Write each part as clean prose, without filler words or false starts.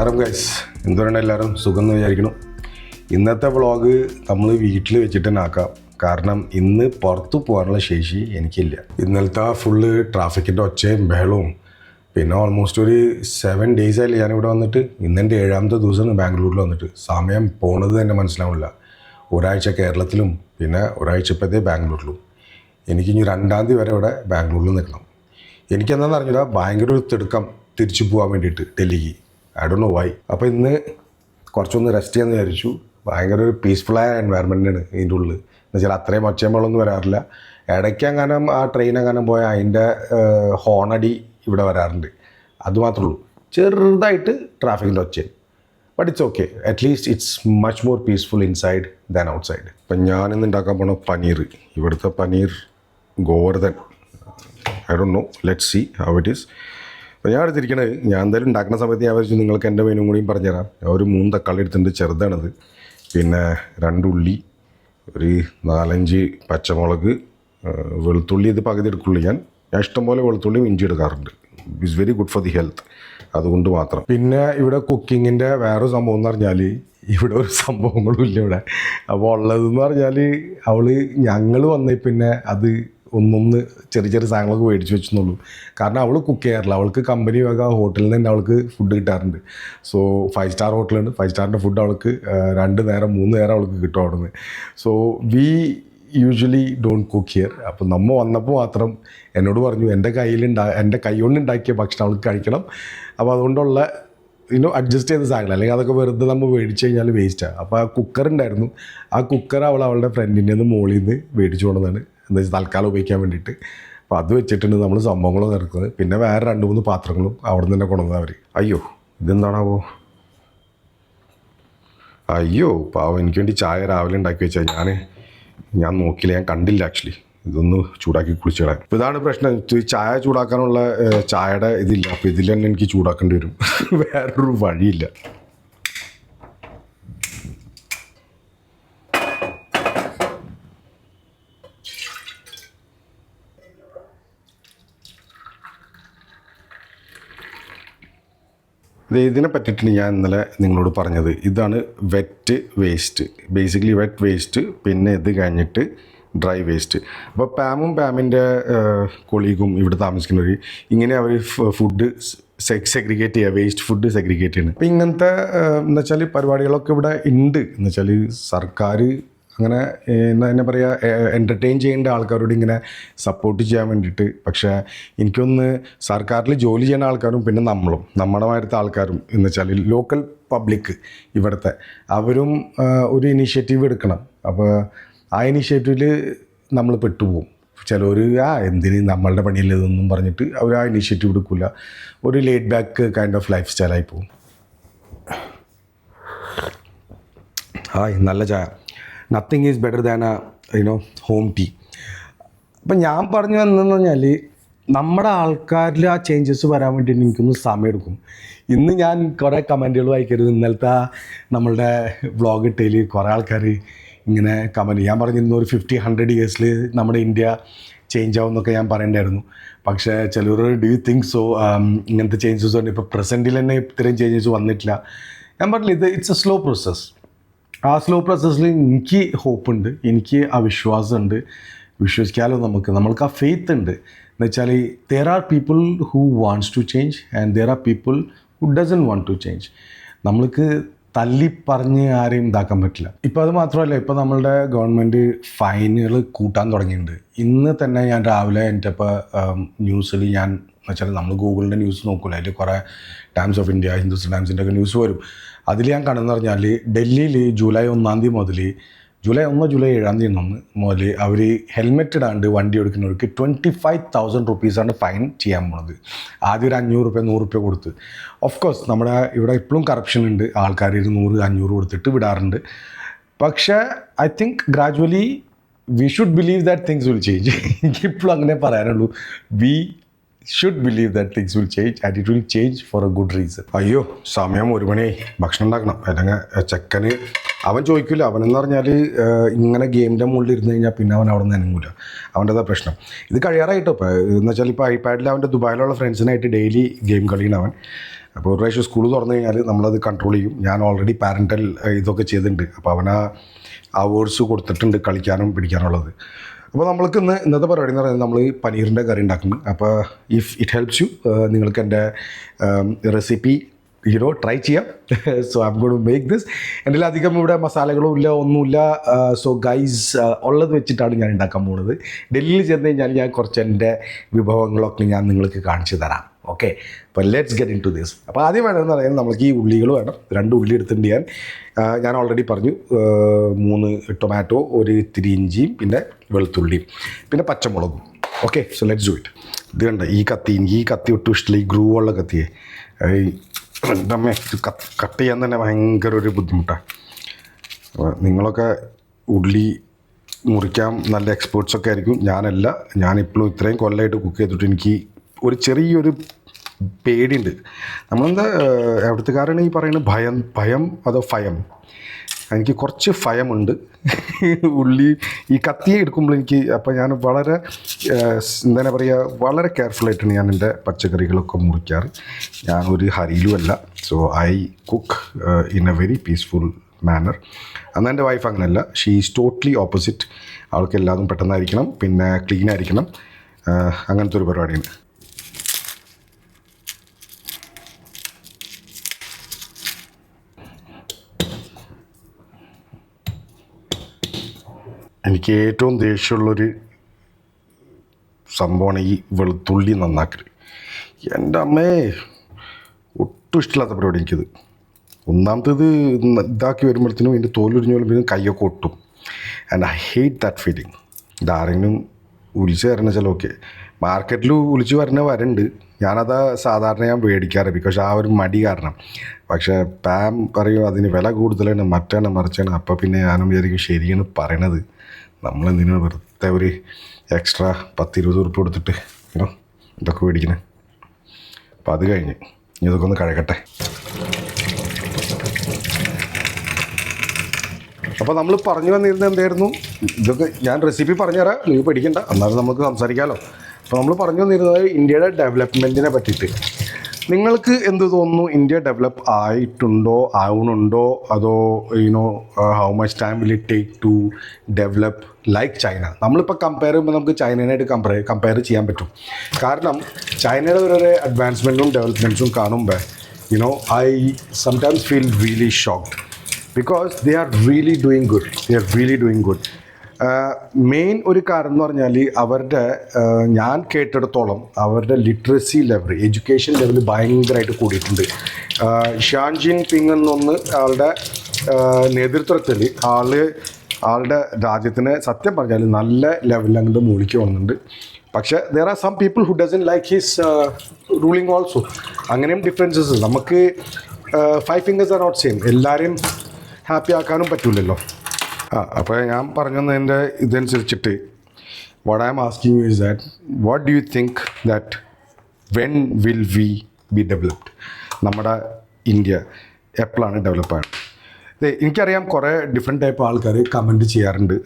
നമസ്കാരം ഗൈസ്, എന്തുകൊണ്ടാണ് എല്ലാവരും സുഖം എന്ന് വിചാരിക്കണം. ഇന്നത്തെ വ്ളോഗ് നമ്മൾ വീട്ടിൽ വെച്ചിട്ട് തന്നെ ആക്കാം. കാരണം ഇന്ന് പുറത്തു പോകാനുള്ള ശേഷി എനിക്കില്ല. ഇന്നലത്തെ ഫുള്ള് ട്രാഫിക്കിൻ്റെ ഒച്ചയും ബഹളവും പിന്നെ ഓൾമോസ്റ്റ് ഒരു 7 days ആയില്ല ഞാനിവിടെ വന്നിട്ട്. ഇന്നെൻ്റെ 7ാമത്തെ ദിവസമാണ് ബാംഗ്ലൂരിൽ വന്നിട്ട്. സമയം പോണത് തന്നെ മനസ്സിലാവില്ല. ഒരാഴ്ച കേരളത്തിലും പിന്നെ ഒരാഴ്ച ഇപ്പോഴത്തെ ബാംഗ്ലൂരിലും. എനിക്കിനി 2ാം തീയതി വരെ ഇവിടെ ബാംഗ്ലൂരിൽ നിൽക്കണം. എനിക്കെന്താണെന്ന് അറിഞ്ഞില്ല, ഭയങ്കര ഒരു തിടുക്കം തിരിച്ചു പോകാൻ വേണ്ടിയിട്ട് ഡൽഹിക്ക്. I don't know why. അപ്പോൾ ഇന്ന് കുറച്ചൊന്ന് റെസ്റ്റ് ചെയ്യാമെന്ന് വിചാരിച്ചു. ഭയങ്കര ഒരു പീസ്ഫുള്ളായ എൻവയറമെൻറ്റാണ് ഇതിൻ്റെ ഉള്ളിൽ. എന്ന് വെച്ചാൽ അത്രയും ഒച്ചയമ്പളൊന്നും വരാറില്ല. ഇടയ്ക്ക് എങ്ങാനും ആ ട്രെയിൻ എങ്ങാനും പോയാൽ അതിൻ്റെ ഹോണടി ഇവിടെ വരാറുണ്ട്. അതുമാത്രമേ ഉള്ളൂ. ചെറുതായിട്ട് ട്രാഫിക്കിൻ്റെ ഒച്ച. But it's okay. At least it's much more peaceful inside than outside. ഇപ്പം ഞാനിന്ന് ഉണ്ടാക്കാൻ പോണ പനീർ. ഇവിടുത്തെ paneer Govardhan. I don't know, let's see how it is. അപ്പോൾ ഞാൻ എടുത്തിരിക്കണത്, ഞാൻ എന്തായാലും ഉണ്ടാക്കുന്ന സമയത്ത് ഞാൻ വിചാരിച്ചു നിങ്ങൾക്ക് എൻ്റെ മെനു കൂടിയും പറഞ്ഞുതരാം. ഒരു 3 തക്കാളി എടുത്തിട്ടുണ്ട്, ചെറുതാണത്. പിന്നെ 2 ഉള്ളി, ഒരു 4-5 പച്ചമുളക്, വെളുത്തുള്ളി. ഇത് പകുതി എടുക്കുള്ളൂ. ഞാൻ ഇഷ്ടംപോലെ വെളുത്തുള്ളിയും ഇഞ്ചി എടുക്കാറുണ്ട്. It's very good for the health, അതുകൊണ്ട് മാത്രം. പിന്നെ ഇവിടെ കുക്കിങ്ങിൻ്റെ വേറൊരു സംഭവം എന്ന് പറഞ്ഞാൽ, ഇവിടെ ഒരു സംഭവങ്ങളും ഇല്ല ഇവിടെ. അപ്പോൾ ഉള്ളതെന്ന് പറഞ്ഞാൽ ഞങ്ങൾ വന്നേ പിന്നെ അത് ഒന്നൊന്ന് ചെറിയ ചെറിയ സാധനങ്ങളൊക്കെ മേടിച്ച് വെച്ചെന്നുള്ളൂ. കാരണം അവൾ കുക്ക് ചെയ്യാറില്ല. അവൾക്ക് കമ്പനി വക ഹോട്ടലിൽ നിന്ന് തന്നെ അവൾക്ക് ഫുഡ് കിട്ടാറുണ്ട്. സോ 5 സ്റ്റാർ ഹോട്ടലുണ്ട്. 5 സ്റ്റാറിൻ്റെ ഫുഡ് അവൾക്ക് 2 നേരം 3 നേരം അവൾക്ക് കിട്ടും അവിടെ നിന്ന്. So we usually don't cook here. അപ്പോൾ നമ്മൾ വന്നപ്പോൾ മാത്രം എന്നോട് പറഞ്ഞു എൻ്റെ കൈ കൊണ്ട് ഉണ്ടാക്കിയ ഭക്ഷണം അവൾക്ക് കഴിക്കണം. അപ്പോൾ അതുകൊണ്ടുള്ള അഡ്ജസ്റ്റ് ചെയ്ത സാധനങ്ങൾ, അല്ലെങ്കിൽ അതൊക്കെ വെറുതെ നമ്മൾ മേടിച്ച് കഴിഞ്ഞാൽ വേസ്റ്റാണ്. അപ്പോൾ ആ കുക്കർ ഉണ്ടായിരുന്നു. ആ കുക്കർ അവളുടെ ഫ്രണ്ടിൻ്റെ നിന്ന് മുകളിൽ നിന്ന് മേടിച്ചു കൊണ്ടതാണ്, എന്താ വെച്ചാൽ തൽക്കാലം ഉപയോഗിക്കാൻ വേണ്ടിയിട്ട്. അപ്പോൾ അത് വെച്ചിട്ടുണ്ട് നമ്മൾ സംഭവങ്ങളൊക്കെ നടക്കുന്നത്. പിന്നെ വേറെ 2-3 പാത്രങ്ങളും അവിടെ നിന്ന് തന്നെ കൊണ്ടുവന്നത് അവർ. അയ്യോ, ഇതെന്താണാവോ? അയ്യോ പാവം, എനിക്ക് വേണ്ടി ചായ രാവിലെ ഉണ്ടാക്കി വെച്ചാൽ ഞാൻ നോക്കിയില്ല, ഞാൻ കണ്ടില്ല ആക്ച്വലി. ഇതൊന്ന് ചൂടാക്കി കുളിച്ചിടാൻ. അപ്പോൾ ഇതാണ് പ്രശ്നം. ചായ ചൂടാക്കാനുള്ള ചായയുടെ ഇതില്ല. അപ്പോൾ ഇതിൽ തന്നെ എനിക്ക് ചൂടാക്കേണ്ടി വരും. വേറൊരു വഴിയില്ല. ഇതിനെ പറ്റിയിട്ടാണ് ഞാൻ ഇന്നലെ നിങ്ങളോട് പറഞ്ഞത്. ഇതാണ് wet waste. Basically wet waste, പിന്നെ ഇത് കഴിഞ്ഞിട്ട് ഡ്രൈ വേസ്റ്റ്. അപ്പോൾ പാമിൻ്റെ കൊളീഗും ഇവിടെ താമസിക്കുന്നവർ ഇങ്ങനെ അവർ ഫുഡ് സെഗ്രിഗേറ്റ് ചെയ്യുക, വേസ്റ്റ് ഫുഡ് സെഗ്രിഗേറ്റ് ചെയ്യുന്നത്. അപ്പോൾ ഇങ്ങനത്തെ എന്ന് വെച്ചാൽ പരിപാടികളൊക്കെ ഇവിടെ ഉണ്ട്. എന്ന് വെച്ചാൽ സർക്കാർ അങ്ങനെ എന്താ പറയുക, എൻ്റർടൈൻ ചെയ്യേണ്ട ആൾക്കാരോട് ഇങ്ങനെ സപ്പോർട്ട് ചെയ്യാൻ വേണ്ടിയിട്ട്. പക്ഷേ എനിക്കൊന്ന് സർക്കാരിൽ ജോലി ചെയ്യുന്ന ആൾക്കാരും പിന്നെ നമ്മുടെ മാതിരത്തെ ആൾക്കാരും എന്ന് വെച്ചാൽ ലോക്കൽ പബ്ലിക് ഇവിടുത്തെ അവരും ഒരു ഇനീഷ്യേറ്റീവ് എടുക്കണം. അപ്പോൾ ആ ഇനീഷ്യേറ്റീവിൽ നമ്മൾ പെട്ടുപോകും. ചിലർ എന്തിന് നമ്മളുടെ പണിയല്ലേ ഇതൊന്നും പറഞ്ഞിട്ട് അവർ ആ ഇനീഷ്യേറ്റീവ് എടുക്കില്ല. ഒരു laid back kind of life സ്റ്റൈലായി പോകും. നല്ല ചായ. Nothing is better than home tea. അപ്പം ഞാൻ പറഞ്ഞു വന്നതെന്ന് പറഞ്ഞാൽ, നമ്മുടെ ആൾക്കാരിൽ ആ ചേഞ്ചസ് വരാൻ വേണ്ടിയിട്ട് എനിക്കൊന്ന് സമയമെടുക്കും. ഇന്ന് ഞാൻ കുറേ കമൻറ്റുകൾ വായിക്കരുത്. ഇന്നലത്തെ നമ്മളുടെ വ്ളോഗ് ഇട്ടതിൽ കുറേ ആൾക്കാർ ഇങ്ങനെ കമൻറ്റ്. ഞാൻ പറഞ്ഞിരുന്നു ഒരു 50-100 yearsൽ നമ്മുടെ ഇന്ത്യ ചേഞ്ച് ആവും എന്നൊക്കെ ഞാൻ പറയണ്ടായിരുന്നു. പക്ഷേ ചിലർ ഡു യു തിങ്ക് സോ? ഇങ്ങനത്തെ ചേഞ്ചസ് ഉണ്ട്. ഇപ്പോൾ പ്രസൻറ്റിൽ തന്നെ ഇത്രയും ചേഞ്ചസ് വന്നിട്ടില്ല. ഞാൻ പറഞ്ഞില്ല, ഇറ്റ്സ് എ സ്ലോ പ്രോസസ്സ്. ആ സ്ലോ പ്രോസസ്സിൽ എനിക്ക് ഹോപ്പുണ്ട്, എനിക്ക് ആ വിശ്വാസമുണ്ട്. വിശ്വസിക്കാമല്ലോ നമ്മൾക്ക് ആ ഫെയ്ത്ത് ഉണ്ട്. എന്ന് വെച്ചാൽ there are people who wants to change and there are people who doesn't want to change. നമ്മൾക്ക് തല്ലി പറഞ്ഞ് ആരെയും ഇതാക്കാൻ പറ്റില്ല. ഇപ്പോൾ അത് മാത്രമല്ല, ഇപ്പോൾ നമ്മളുടെ ഗവൺമെൻറ് ഫൈനുകൾ കൂട്ടാൻ തുടങ്ങിയിട്ടുണ്ട്. ഇന്ന് തന്നെ ഞാൻ രാവിലെ എൻ്റെ ഇപ്പോൾ ന്യൂസിൽ എന്ന് വെച്ചാൽ നമ്മൾ ഗൂഗിളിൻ്റെ ന്യൂസ് നോക്കില്ല, അതിൽ കുറേ ടൈംസ് ഓഫ് ഇന്ത്യ, ഹിന്ദുസ്ഥാൻ ടൈംസിൻ്റെ ഒക്കെ ന്യൂസ് വരും. അതിൽ ഞാൻ കണ്ടെന്ന് പറഞ്ഞാൽ ഡൽഹിയിൽ ജൂലൈ 1-ാം തീയതി മുതൽ, ജൂലൈ 7 മുതൽ അവർ ഹെൽമെറ്റ് ഇടാണ്ട് വണ്ടി എടുക്കുന്നവർക്ക് 25,000 rupees ഫൈൻ ചെയ്യാൻ പോണത്. ആദ്യം ഒരു 500 രൂപ 100 രൂപ കൊടുത്ത്. ഓഫ് കോഴ്സ് നമ്മുടെ ഇവിടെ ഇപ്പോഴും കറപ്ഷൻ ഉണ്ട്. ആൾക്കാർ 200-500 കൊടുത്തിട്ട് വിടാറുണ്ട്. പക്ഷേ I think gradually we should believe that things will change. എനിക്കിപ്പോഴും അങ്ങനെ പറയാനുള്ളൂ. We should believe that things will change and it will change for a good reason. അയ്യോ സമയം 1 മണിയായി, ഭക്ഷണം ഉണ്ടാക്കണം. അല്ലെങ്കിൽ ചെക്കന് അവൻ ചോദിക്കില്ല. അവനെന്ന് പറഞ്ഞാൽ ഇങ്ങനെ ഗെയിമിൻ്റെ മുകളിൽ ഇരുന്ന് കഴിഞ്ഞാൽ പിന്നെ അവൻ അവിടെ നിന്ന് അനങ്ങൂല. അവൻ്റെതാ പ്രശ്നം. ഇത് കഴിയാറായിട്ടോ ഇപ്പോൾ. എന്ന് വെച്ചാൽ ഇപ്പോൾ ഐപാഡിൽ അവൻ്റെ ദുബായിലുള്ള ഫ്രണ്ട്സിനായിട്ട് ഡെയിലി ഗെയിം കളിയാണ് അവൻ. അപ്പോൾ ഒരു പ്രാവശ്യം സ്കൂൾ തുറന്നു കഴിഞ്ഞാൽ നമ്മളത് കൺട്രോൾ ചെയ്യും. ഞാൻ ഓൾറെഡി പാരൻ്റൽ ഇതൊക്കെ ചെയ്തിട്ടുണ്ട്. അപ്പോൾ അവന് അവേഴ്സ് കൊടുത്തിട്ടുണ്ട് കളിക്കാനും പിടിക്കാനുള്ളത്. അപ്പോൾ നമ്മൾക്ക് ഇന്നത്തെ പരിപാടി എന്ന് പറയുന്നത് നമ്മൾ പനീറിൻ്റെ കറി ഉണ്ടാക്കുന്നു. അപ്പോൾ ഇഫ് ഇറ്റ് ഹെൽപ്സ് യു, നിങ്ങൾക്ക് എൻ്റെ റെസിപ്പി ട്രൈ ചെയ്യാം. So I'm going to make this. എൻ്റെ അധികം ഇവിടെ മസാലകളും ഇല്ല, ഒന്നുമില്ല. സോ ഗൈസ് ഉള്ളത് വെച്ചിട്ടാണ് ഞാൻ ഉണ്ടാക്കാൻ പോകുന്നത്. ഡൽഹിയിൽ ചെന്ന് കഴിഞ്ഞാൽ ഞാൻ കുറച്ച് എൻ്റെ വിഭവങ്ങളൊക്കെ ഞാൻ നിങ്ങൾക്ക് കാണിച്ചു തരാം. ഓക്കെ, അപ്പോൾ let's get into this. അപ്പോൾ ആദ്യം വേണമെന്ന് പറയുന്നത് നമ്മൾക്ക് ഈ ഉള്ളികൾ വേണം. 2 ഉള്ളി എടുത്തിട്ടുണ്ട് ഞാൻ ഓൾറെഡി പറഞ്ഞു. 3 ടൊമാറ്റോ, ഒരു ഇത്തിരി ഇഞ്ചിയും, പിന്നെ വെളുത്തുള്ളിയും, പിന്നെ പച്ചമുളകും. Okay, so let's do it. ഇത് കണ്ട ഈ കത്തി, എനിക്ക് ഈ കത്തി ഒട്ടും ഇഷ്ടമില്ല. ഈ ഗ്രൂ ഉള്ള കത്തിയെ എൻ്റെ അമ്മ കട്ട് ചെയ്യാൻ തന്നെ ഭയങ്കര ഒരു ബുദ്ധിമുട്ടാണ്. നിങ്ങളൊക്കെ ഉള്ളി മുറിക്കാൻ നല്ല എക്സ്പേർട്സൊക്കെ ആയിരിക്കും. ഞാനിപ്പോഴും ഇത്രയും കൊല്ലമായിട്ട് കുക്ക് ചെയ്തിട്ട് എനിക്ക് ഒരു ചെറിയൊരു പേടിയുണ്ട്. നമ്മളെന്താ എവിടുത്തുകാരാണ് ഈ പറയുന്നത്, ഭയം അതോ ഭയം? എനിക്ക് കുറച്ച് ഭയമുണ്ട് ഉള്ളി ഈ കത്തിയെ എടുക്കുമ്പോൾ എനിക്ക്. അപ്പോൾ ഞാൻ വളരെ എന്താ പറയുക, വളരെ കെയർഫുള്ളായിട്ടാണ് ഞാൻ എൻ്റെ പച്ചക്കറികളൊക്കെ മുറിക്കാറ്. ഞാനൊരു ഹരിയിലുമല്ല. So I cook in a very peaceful manner. എന്നാൽ എൻ്റെ വൈഫ് അങ്ങനെയല്ല. She is totally opposite. അവൾക്ക് എല്ലാതും പെട്ടെന്നായിരിക്കണം, പിന്നെ ക്ലീൻ ആയിരിക്കണം. അങ്ങനത്തെ ഒരു പരിപാടിയാണ്. എനിക്ക് ഏറ്റവും ദേഷ്യമുള്ളൊരു സംഭവമാണ് ഈ വെളുത്തുള്ളി നന്നാക്കൽ. എൻ്റെ അമ്മേ, ഒട്ടും ഇഷ്ടമില്ലാത്ത പരിപാടി എനിക്കിത്. ഒന്നാമത്തേത് ഇതാക്കി വരുമ്പോഴത്തേനും ഇതിൻ്റെ തോലുരിഞ്ഞ് വരുമ്പോഴത്തേനും കൈയൊക്കെ ഒട്ടും. And I hate that feeling. ഇതാരെങ്കിലും ഉലിച്ച് വരണ ചിലവൊക്കെ മാർക്കറ്റിൽ ഉലിച്ച് വരുന്നുണ്ട്. ഞാനത് സാധാരണ ഞാൻ മേടിക്കാറ്, ബിക്കോസ് ആ ഒരു മടി കാരണം. പക്ഷേ പാം പറയും അതിന് വില കൂടുതലാണ്, മറ്റാണ് മറിച്ചാണ്. അപ്പോൾ പിന്നെ ഞാനും വിചാരിക്കും ശരിയാണ് പറയണത്. നമ്മളെന്തിനാണ് വെറുതെ ഒരു എക്സ്ട്രാ 10-20 ഉറുപ്പിക കൊടുത്തിട്ട് ഇതൊക്കെ മേടിക്കണേ. അപ്പോൾ അത് കഴിഞ്ഞ് ഇതൊക്കെ ഒന്ന് കഴകട്ടെ. അപ്പോൾ നമ്മൾ പറഞ്ഞു വന്നിരുന്നത് എന്തായിരുന്നു? ഇതൊക്കെ ഞാൻ റെസിപ്പി പറഞ്ഞുതരാം, നിങ്ങൾ പഠിക്കണ്ട, എന്നാലും നമുക്ക് സംസാരിക്കാമല്ലോ. അപ്പോൾ നമ്മൾ പറഞ്ഞു വന്നിരുന്നത് ഇന്ത്യയുടെ ഡെവലപ്മെൻറ്റിനെ പറ്റിയിട്ട്. നിങ്ങൾക്ക് എന്ത് തോന്നുന്നു? ഇന്ത്യ ഡെവലപ്പ് ആയിട്ടുണ്ടോ, ആവുന്നുണ്ടോ, അതോ how much time will it take to develop like China? നമ്മളിപ്പോൾ കമ്പയർ ചെയ്യുമ്പോൾ നമുക്ക് ചൈനയായിട്ട് കമ്പയർ ചെയ്യാൻ പറ്റും. കാരണം ചൈനയുടെ ഓരോ അഡ്വാൻസ്മെൻറ്റും ഡെവലപ്മെൻറ്റ്സും കാണുമ്പോൾ I sometimes feel really shocked because they are really doing good. Main ഒരു കാരണം എന്ന് പറഞ്ഞാൽ അവരുടെ ഞാൻ കേട്ടിടത്തോളം അവരുടെ ലിറ്ററസി ലെവൽ, എഡ്യൂക്കേഷൻ ലെവൽ ഭയങ്കരമായിട്ട് കൂടിയിട്ടുണ്ട്. ഷാൻ ജിൻ പിങ് എന്നൊന്ന് ആളുടെ നേതൃത്വത്തിൽ ആളുടെ രാജ്യത്തിന് സത്യം പറഞ്ഞാൽ നല്ല ലെവലിൽ അങ്ങോട്ട് മൂളിക്ക് വന്നിട്ടുണ്ട്. പക്ഷേ there are some people who doesn't like his ruling also. അങ്ങനെയും ഡിഫറൻസസ്. നമുക്ക് 5 ഫിംഗേഴ്സ് ആർ നോട്ട് സെയിം. എല്ലാവരെയും ഹാപ്പി ആക്കാനും പറ്റില്ലല്ലോ. അപ്പോൾ ഞാൻ പറഞ്ഞതിൻ്റെ ഇതനുസരിച്ചിട്ട് what I'm asking you is that what do you think that when will we be developed? നമ്മുടെ ഇന്ത്യ എപ്പോഴാണ് ഡെവലപ്പായത്? എനിക്കറിയാം കുറേ ഡിഫറെൻറ്റ് ടൈപ്പ് ആൾക്കാർ കമൻറ്റ് ചെയ്യാറുണ്ട്.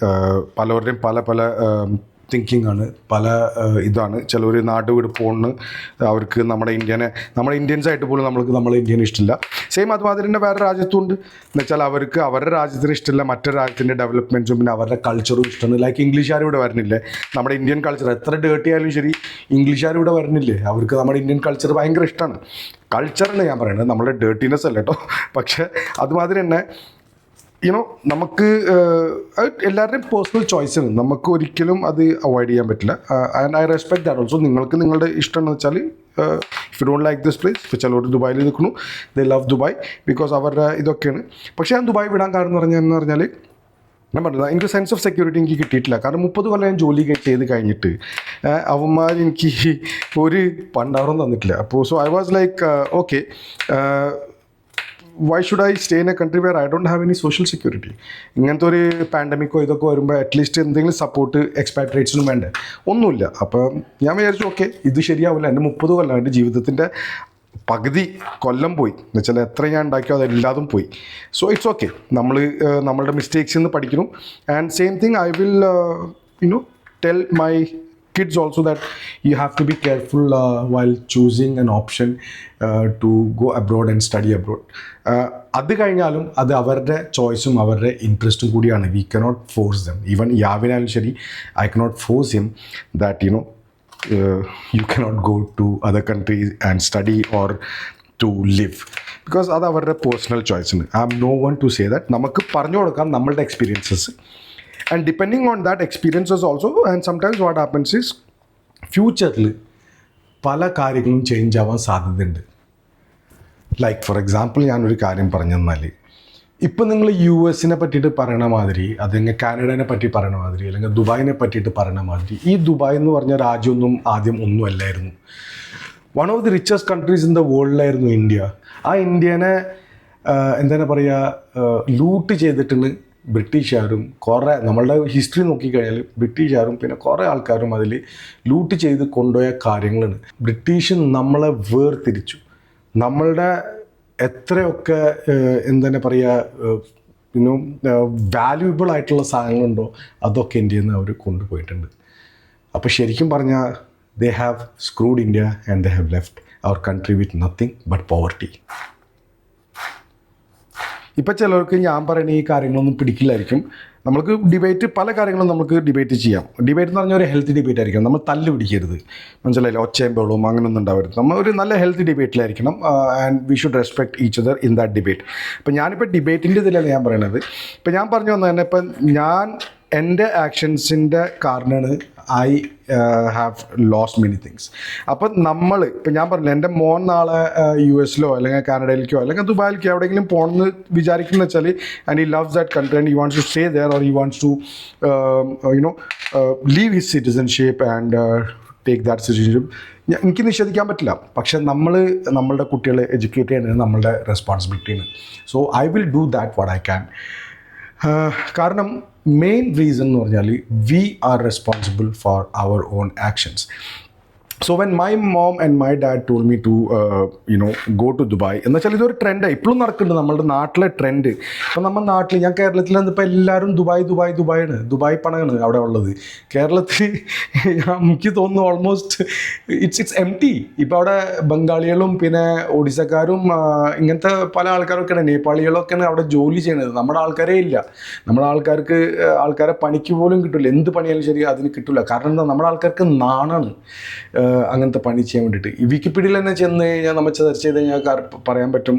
പലവരുടെയും പല തിങ്കിങ് ആണ്, പല ഇതാണ്. ചിലർ നാട് വിട്ട് പോകുന്നു, അവർക്ക് നമ്മുടെ ഇന്ത്യൻസ് ആയിട്ട് പോലും നമ്മളെ ഇന്ത്യൻ ഇഷ്ടമില്ല. സെയിം അതുമാതിരി തന്നെ വേറെ രാജ്യത്തുണ്ട്. എന്ന് വെച്ചാൽ അവർക്ക് അവരുടെ രാജ്യത്തിന് ഇഷ്ടമില്ല, മറ്റൊരു രാജ്യത്തിൻ്റെ ഡെവലപ്മെൻറ്റ്സും പിന്നെ അവരുടെ കൾച്ചറും ഇഷ്ടമാണ്. ലൈക്ക് ഇംഗ്ലീഷുകാർ ഇവിടെ വരുന്നില്ലേ? നമ്മുടെ ഇന്ത്യൻ കൾച്ചർ എത്ര ഡേർട്ടി ആയാലും ശരി, ഇംഗ്ലീഷുകാർ ഇവിടെ വരുന്നില്ലേ? അവർക്ക് നമ്മുടെ ഇന്ത്യൻ കൾച്ചർ ഭയങ്കര ഇഷ്ടമാണ്. കൾച്ചറാണ് ഞാൻ പറയുന്നത്, നമ്മുടെ ഡേർട്ടിനെസ് അല്ല കേട്ടോ. പക്ഷേ അതുമാതിരി തന്നെ നമുക്ക് എല്ലാവരുടെയും പേഴ്സണൽ ചോയ്സാണ്. നമുക്ക് ഒരിക്കലും അത് അവോയ്ഡ് ചെയ്യാൻ പറ്റില്ല. And I respect that also. നിങ്ങൾക്ക് നിങ്ങളുടെ ഇഷ്ടം എന്ന് വെച്ചാൽ if you don't like this place, ഇപ്പോൾ ചിലർ ദുബായിൽ നിൽക്കുന്നു, ദേ ലവ് ദുബായ് ബിക്കോസ് അവരുടെ ഇതൊക്കെയാണ്. പക്ഷേ ഞാൻ ദുബായ് വിടാൻ കാരണം എന്ന് പറഞ്ഞാൽ ഞാൻ പറഞ്ഞത് എനിക്ക് സെൻസ് ഓഫ് സെക്യൂരിറ്റി എനിക്ക് കിട്ടിയിട്ടില്ല. കാരണം 30 കൊല്ലം ഞാൻ ജോലി ചെയ്ത് കഴിഞ്ഞിട്ട് അവന്മാർ എനിക്ക് ഒരു പണ്ടാറും തന്നിട്ടില്ല. അപ്പോൾ so I was like okay, why should I stay in A country where I don't have any social security? ഇങ്ങനത്തെ ഒരു പാൻഡമിക്കോ ഇതൊക്കെ വരുമ്പോൾ അറ്റ്ലീസ്റ്റ് എന്തെങ്കിലും സപ്പോർട്ട് എക്സ്പാട്രിയേറ്റ്സിനും വേണ്ടേ? ഒന്നുമില്ല. അപ്പം ഞാൻ വിചാരിച്ചു ഓക്കെ ഇത് ശരിയാവില്ല. എൻ്റെ 30 കൊല്ലം എൻ്റെ ജീവിതത്തിൻ്റെ പകുതി കൊല്ലം പോയി എന്ന് വെച്ചാൽ എത്ര ഞാൻ ഉണ്ടാക്കിയോ അതെല്ലാതും പോയി. സോ ഇറ്റ്സ് ഓക്കെ, നമ്മളുടെ മിസ്റ്റേക്സിൽ നിന്ന് പഠിക്കണം. And same thing I will tell my kids also that you have to be careful while choosing an option to go abroad and study abroad. അത് കഴിഞ്ഞാലും അത് അവരുടെ ചോയ്സും അവരുടെ ഇൻട്രസ്റ്റും കൂടിയാണ്. We cannot force them. Even യാവിനാലും ശരി, I cannot force him that you cannot go to other countries and study or to live, because അത് അവരുടെ പേഴ്സണൽ ചോയ്സാണ്. I am no one to say that. നമുക്ക് പറഞ്ഞു കൊടുക്കാം നമ്മളുടെ experiences, and depending on that experiences also, and sometimes what happens is ഫ്യൂച്ചറിൽ പല കാര്യങ്ങളും ചേഞ്ച് ആവാൻ സാധ്യതയുണ്ട്. ലൈക്ക് ഫോർ എക്സാമ്പിൾ ഞാനൊരു കാര്യം പറഞ്ഞു തന്നാൽ, ഇപ്പം നിങ്ങൾ US പറ്റിയിട്ട് പറയണ മാതിരി, അല്ലെങ്കിൽ കാനഡനെ പറ്റി പറയണ മാതിരി, അല്ലെങ്കിൽ ദുബായിനെ പറ്റിയിട്ട് പറയണ മാതിരി, ഈ ദുബായ് എന്ന് പറഞ്ഞ രാജ്യമൊന്നും ആദ്യം ഒന്നും അല്ലായിരുന്നു. One of the richest countries in the വേൾഡിലായിരുന്നു ഇന്ത്യ. ആ ഇന്ത്യനെ എന്താണ് പറയുക, ലൂട്ട് ചെയ്തിട്ടുണ്ട് ബ്രിട്ടീഷുകാരും. കുറേ നമ്മളുടെ ഹിസ്റ്ററി നോക്കിക്കഴിഞ്ഞാൽ ബ്രിട്ടീഷുകാരും പിന്നെ കുറേ ആൾക്കാരും അതിൽ ലൂട്ട് ചെയ്ത് കൊണ്ടുപോയ കാര്യങ്ങളാണ്. ബ്രിട്ടീഷ് നമ്മളെ വേർതിരിച്ചു. നമ്മളുടെ എത്രയൊക്കെ എന്താണ് പറയുക, വാല്യൂബിൾ ആയിട്ടുള്ള സാധനങ്ങളുണ്ടോ അതൊക്കെ ഇന്ത്യയിൽ നിന്ന് അവർ കൊണ്ടുപോയിട്ടുണ്ട്. അപ്പോൾ ശരിക്കും പറഞ്ഞാൽ they have screwed India and they have left our country with nothing but poverty. ഇപ്പം ചിലർക്ക് ഞാൻ പറയുന്ന ഈ കാര്യങ്ങളൊന്നും പിടിക്കില്ലായിരിക്കും. നമുക്ക് ഡിബേറ്റ്, പല കാര്യങ്ങളും നമുക്ക് ഡിബേറ്റ് ചെയ്യാം. ഡിബേറ്റ് എന്ന് പറഞ്ഞാൽ ഒരു ഹെൽത്തി ഡിബേറ്റ് ആയിരിക്കണം. നമ്മൾ തല്ല് പിടിക്കരുത്, മനസ്സിലായില്ല, ഒച്ചയും ബഹളവും അങ്ങനെയൊന്നും ഉണ്ടാവരുത്. നമ്മൾ ഒരു നല്ല ഹെൽത്തി ഡിബേറ്റിലായിരിക്കണം. And we should respect each other in that debate. ഇപ്പം ഞാനിപ്പോൾ ഡിബേറ്റിൻ്റെ ഇതിലാണ് ഞാൻ പറയണത്. ഇപ്പം ഞാൻ പറഞ്ഞു വന്നത് തന്നെ, ഇപ്പം ഞാൻ എൻ്റെ ആക്ഷൻസിൻ്റെ കാരണമാണ് I have lost many things. അപ്പം ഇപ്പം ഞാൻ പറഞ്ഞില്ല, എൻ്റെ മോൻ നാളെ US അല്ലെങ്കിൽ കാനഡയിലേക്കോ അല്ലെങ്കിൽ ദുബായിലേക്കോ എവിടെയെങ്കിലും പോകണമെന്ന് വിചാരിക്കുന്ന വെച്ചാൽ, and he loves that country and he wants to stay there, or he wants to leave his citizenship and take that citizenship, എനിക്ക് നിഷേധിക്കാൻ പറ്റില്ല. പക്ഷെ നമ്മളുടെ കുട്ടികളെ എഡ്യൂക്കേറ്റ് ചെയ്യുന്നത് നമ്മളുടെ റെസ്പോൺസിബിലിറ്റിയാണ്. So I will do that what I can. കാരണം മെയിൻ റീസൺ എന്ന് പറഞ്ഞാൽ we are responsible for our own actions. So when my mom and my dad told me to go to Dubai എന്ന് വെച്ചാൽ ഇതൊരു ട്രെൻഡാണ്, ഇപ്പോഴും നടക്കുന്നുണ്ട് നമ്മളുടെ നാട്ടിലെ ട്രെൻഡ്. ഇപ്പം നമ്മുടെ നാട്ടിൽ, ഞാൻ കേരളത്തിൽ ഇപ്പോൾ എല്ലാവരും ദുബായാണ്, ദുബായ് പണമാണ് അവിടെ ഉള്ളത്. കേരളത്തിൽ എനിക്ക് തോന്നുന്നു ഓൾമോസ്റ്റ് ഇറ്റ്സ് എംപ്റ്റി. ഇപ്പോൾ അവിടെ ബംഗാളികളും പിന്നെ ഒഡീസക്കാരും ഇങ്ങനത്തെ പല ആൾക്കാരൊക്കെയാണ്, നേപ്പാളികളൊക്കെയാണ് അവിടെ ജോലി ചെയ്യണത്. നമ്മുടെ ആൾക്കാരേ ഇല്ല. നമ്മുടെ ആൾക്കാരെ പണിക്ക് പോലും കിട്ടില്ല. എന്ത് പണിയാലും ശരി അതിന് കിട്ടില്ല. കാരണം എന്താ, നമ്മുടെ ആൾക്കാർക്ക് നാണാണ് അങ്ങനത്തെ പണി ചെയ്യാൻ വേണ്ടിയിട്ട്. ഈ വിക്കിപീഡിയയിൽ തന്നെ ചെന്ന് കഴിഞ്ഞാൽ നമ്മൾ സെർച്ച് ചെയ്ത് കഴിഞ്ഞാൽ പറയാൻ പറ്റും,